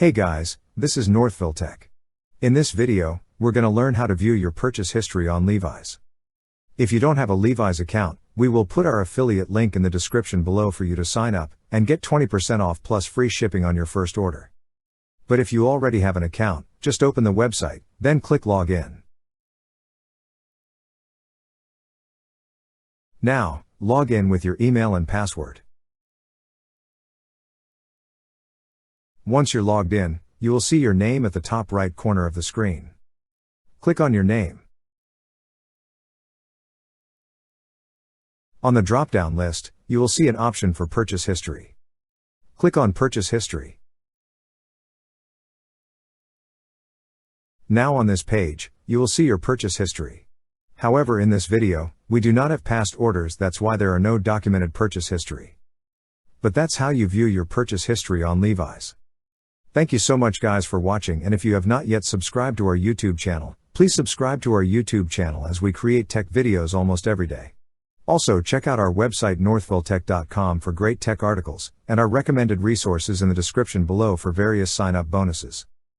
Hey guys, this is Northville Tech. In this video, we're going to learn how to view your purchase history on Levi's. If you don't have a Levi's account, we will put our affiliate link in the description below for you to sign up and get 20% off plus free shipping on your first order. But if you already have an account, just open the website, then click Login. Now, log in with your email and password. Once you're logged in, you will see your name at the top right corner of the screen. Click on your name. On the drop-down list, you will see an option for Purchase History. Click on Purchase History. Now on this page, you will see your purchase history. However, in this video, we do not have past orders, that's why there are no documented purchase history. But that's how you view your purchase history on Levi's. Thank you so much guys for watching, and if you have not yet subscribed to our YouTube channel, please subscribe to our YouTube channel as we create tech videos almost every day. Also check out our website northvilletech.com for great tech articles, and our recommended resources in the description below for various sign-up bonuses.